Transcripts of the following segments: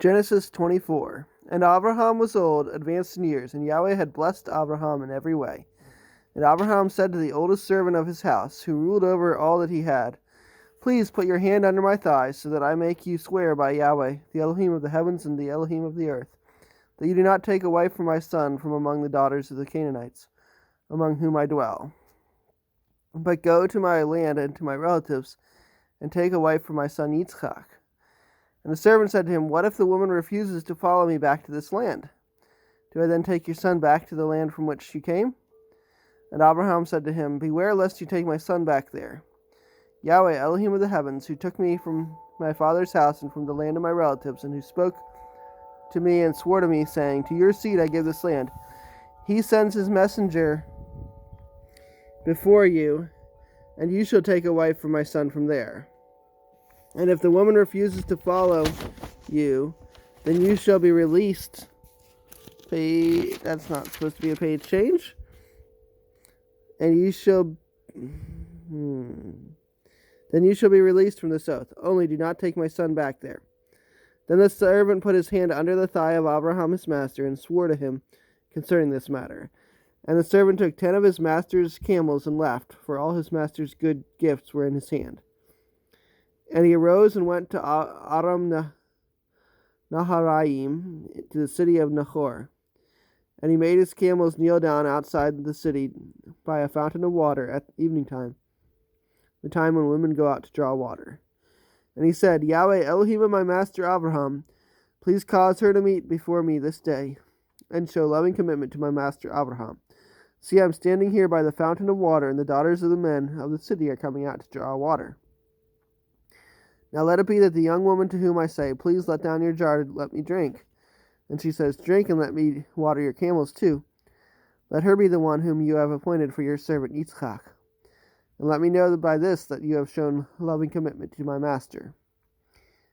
Genesis 24. And Abraham was old, advanced in years, and Yahweh had blessed Abraham in every way. And Abraham said to the oldest servant of his house, who ruled over all that he had, Please put your hand under my thighs, so that I make you swear by Yahweh, the Elohim of the heavens and the Elohim of the earth, that you do not take a wife for my son from among the daughters of the Canaanites, among whom I dwell, but go to my land and to my relatives, and take a wife for my son Yitzchak. And the servant said to him, What if the woman refuses to follow me back to this land? Do I then take your son back to the land from which you came? And Abraham said to him, Beware lest you take my son back there. Yahweh, Elohim of the heavens, who took me from my father's house and from the land of my relatives, and who spoke to me and swore to me, saying, To your seed I give this land, he sends his messenger before you, and you shall take a wife for my son from there. And if the woman refuses to follow you, then you shall be released. That's not supposed to be a page change. And you shall... Then you shall be released from this oath. Only do not take my son back there. Then the servant put his hand under the thigh of Abraham his master, and swore to him concerning this matter. And the servant took 10 of his master's camels and left, for all his master's good gifts were in his hand. And he arose and went to Aram Naharaim, to the city of Nahor. And he made his camels kneel down outside the city by a fountain of water at evening time, the time when women go out to draw water. And he said, Yahweh, Elohim of my master Abraham, please cause her to meet before me this day, and show loving commitment to my master Abraham. See, I am standing here by the fountain of water, and the daughters of the men of the city are coming out to draw water. Now let it be that the young woman to whom I say, Please let down your jar to let me drink, and she says, Drink and let me water your camels too, let her be the one whom you have appointed for your servant Yitzchak. And let me know by this that you have shown loving commitment to my master.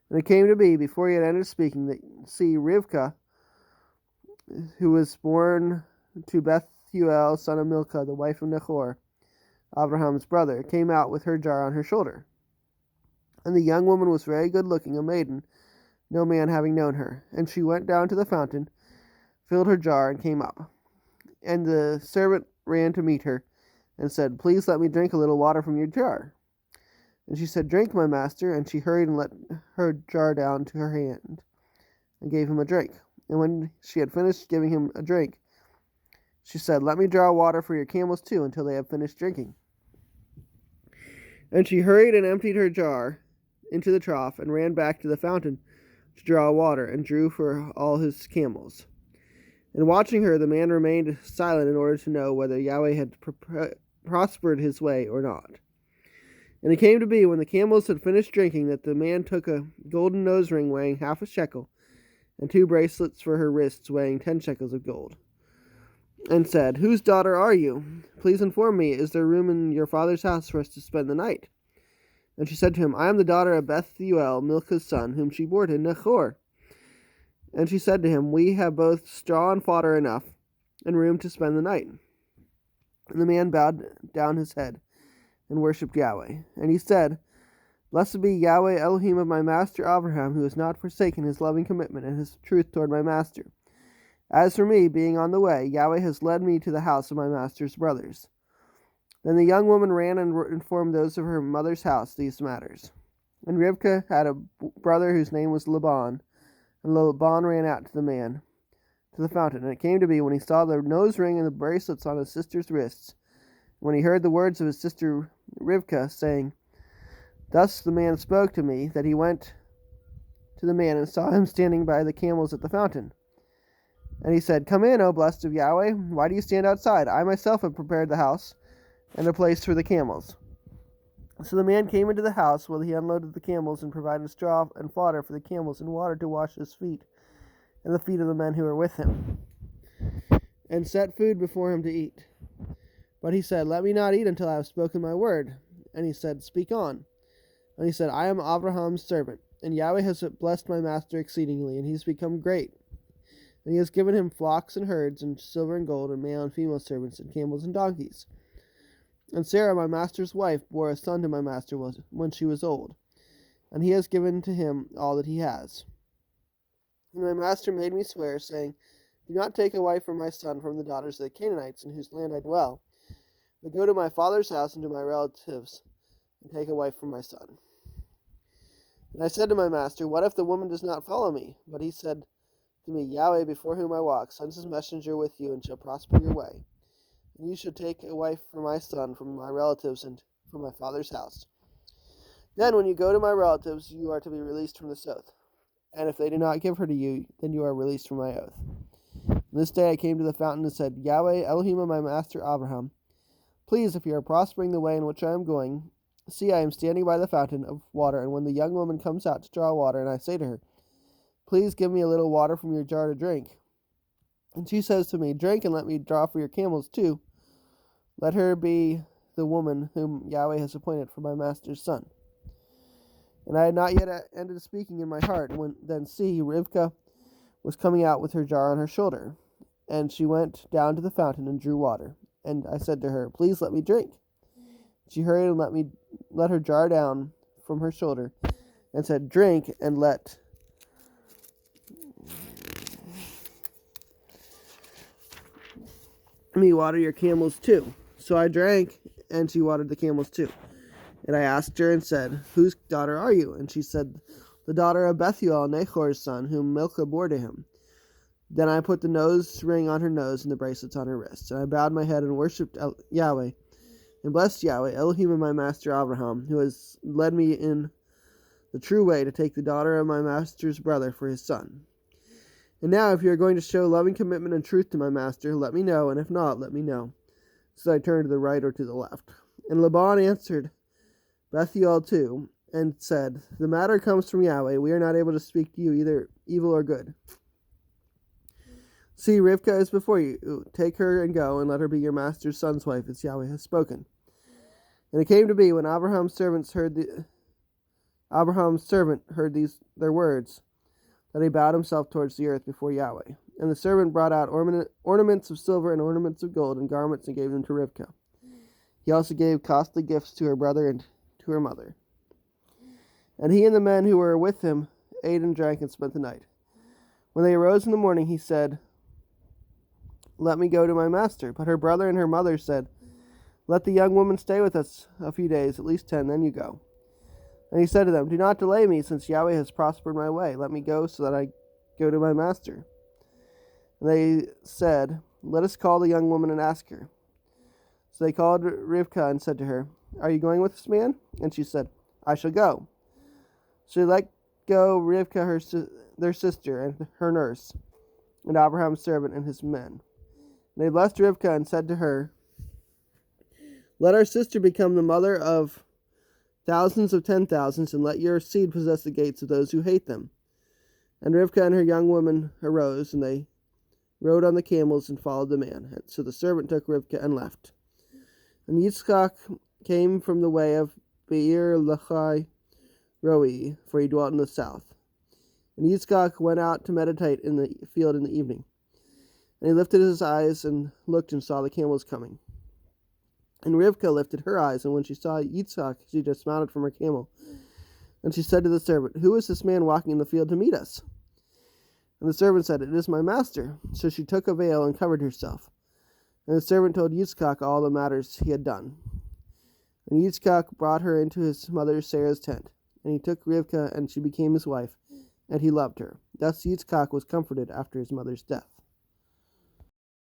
And it came to be, before he had ended speaking, that Rivkah, who was born to Bethuel, son of Milcah, the wife of Nahor, Abraham's brother, came out with her jar on her shoulder. And the young woman was very good-looking, a maiden, no man having known her. And she went down to the fountain, filled her jar, and came up. And the servant ran to meet her, and said, Please let me drink a little water from your jar. And she said, Drink, my master. And she hurried and let her jar down to her hand, and gave him a drink. And when she had finished giving him a drink, she said, Let me draw water for your camels too, until they have finished drinking. And she hurried and emptied her jar into the trough, and ran back to the fountain to draw water, and drew for all his camels. And watching her, the man remained silent in order to know whether Yahweh had prospered his way or not. And it came to be, when the camels had finished drinking, that the man took a golden nose ring weighing 1/2 shekel, and 2 bracelets for her wrists weighing 10 shekels of gold, and said, Whose daughter are you? Please inform me, is there room in your father's house for us to spend the night? And she said to him, I am the daughter of Bethuel, Milcah's son, whom she bore to Nahor. And she said to him, We have both straw and fodder enough, and room to spend the night. And the man bowed down his head, and worshipped Yahweh. And he said, Blessed be Yahweh, Elohim of my master Abraham, who has not forsaken his loving commitment and his truth toward my master. As for me, being on the way, Yahweh has led me to the house of my master's brothers. Then the young woman ran and informed those of her mother's house these matters. And Rivkah had a brother whose name was Laban, and Laban ran out to the man, to the fountain. And it came to be, when he saw the nose ring and the bracelets on his sister's wrists, when he heard the words of his sister Rivkah, saying, Thus the man spoke to me, that he went to the man and saw him standing by the camels at the fountain. And he said, Come in, O blessed of Yahweh. Why do you stand outside? I myself have prepared the house and a place for the camels. So the man came into the house while he unloaded the camels, and provided straw and fodder for the camels, and water to wash his feet and the feet of the men who were with him, and set food before him to eat. But he said, Let me not eat until I have spoken my word. And he said, Speak on. And he said, I am Abraham's servant, and Yahweh has blessed my master exceedingly, and he has become great. And he has given him flocks and herds, and silver and gold, and male and female servants, and camels and donkeys. And Sarah, my master's wife, bore a son to my master when she was old, and he has given to him all that he has. And my master made me swear, saying, Do not take a wife for my son from the daughters of the Canaanites in whose land I dwell, but go to my father's house and to my relatives, and take a wife for my son. And I said to my master, What if the woman does not follow me? But he said to me, Yahweh, before whom I walk, sends his messenger with you, and shall prosper your way. And you shall take a wife for my son from my relatives and from my father's house. Then when you go to my relatives, you are to be released from this oath. And if they do not give her to you, then you are released from my oath. And this day I came to the fountain and said, Yahweh, Elohim of my master Abraham, please, if you are prospering the way in which I am going, see, I am standing by the fountain of water, and when the young woman comes out to draw water, and I say to her, Please give me a little water from your jar to drink. And she says to me, Drink and let me draw for your camels too. Let her be the woman whom Yahweh has appointed for my master's son. And I had not yet ended speaking in my heart, when then see, Rivkah was coming out with her jar on her shoulder. And she went down to the fountain and drew water. And I said to her, Please let me drink. She hurried and let her jar down from her shoulder, and said, Drink and let me water your camels too. So I drank, and she watered the camels too. And I asked her and said, Whose daughter are you? And she said, The daughter of Bethuel, Nahor's son, whom Milcah bore to him. Then I put the nose ring on her nose and the bracelets on her wrists. And I bowed my head and worshipped Yahweh, and blessed Yahweh, Elohim of my master Abraham, who has led me in the true way to take the daughter of my master's brother for his son. And now, if you are going to show loving commitment and truth to my master, let me know, and if not, let me know. So I turned to the right or to the left. And Laban answered Bethuel too, and said, The matter comes from Yahweh. We are not able to speak to you either evil or good. See, Rivkah is before you. Take her and go, and let her be your master's son's wife, as Yahweh has spoken. And it came to be, when Abraham's servant heard their words, that he bowed himself towards the earth before Yahweh. And the servant brought out ornaments of silver and ornaments of gold and garments, and gave them to Rivkah. He also gave costly gifts to her brother and to her mother. And he and the men who were with him ate and drank and spent the night. When they arose in the morning, he said, Let me go to my master. But her brother and her mother said, Let the young woman stay with us a few days, at least 10, then you go. And he said to them, Do not delay me, since Yahweh has prospered my way. Let me go, so that I go to my master. And they said, Let us call the young woman and ask her. So they called Rivkah and said to her, Are you going with this man? And she said, I shall go. So they let go Rivkah, their sister, and her nurse, and Abraham's servant and his men. And they blessed Rivkah and said to her, Let our sister become the mother of thousands of 10,000s, and let your seed possess the gates of those who hate them. And Rivkah and her young women arose, and they rode on the camels and followed the man. And so the servant took Rivkah and left. And Yitzchak came from the way of Beer Lahai Roi, for he dwelt in the south. And Yitzchak went out to meditate in the field in the evening. And he lifted his eyes and looked and saw the camels coming. And Rivkah lifted her eyes, and when she saw Yitzchak, she dismounted from her camel. And she said to the servant, Who is this man walking in the field to meet us? And the servant said, It is my master. So she took a veil and covered herself. And the servant told Yitzchak all the matters he had done. And Yitzchak brought her into his mother Sarah's tent. And he took Rivkah, and she became his wife, and he loved her. Thus Yitzchak was comforted after his mother's death.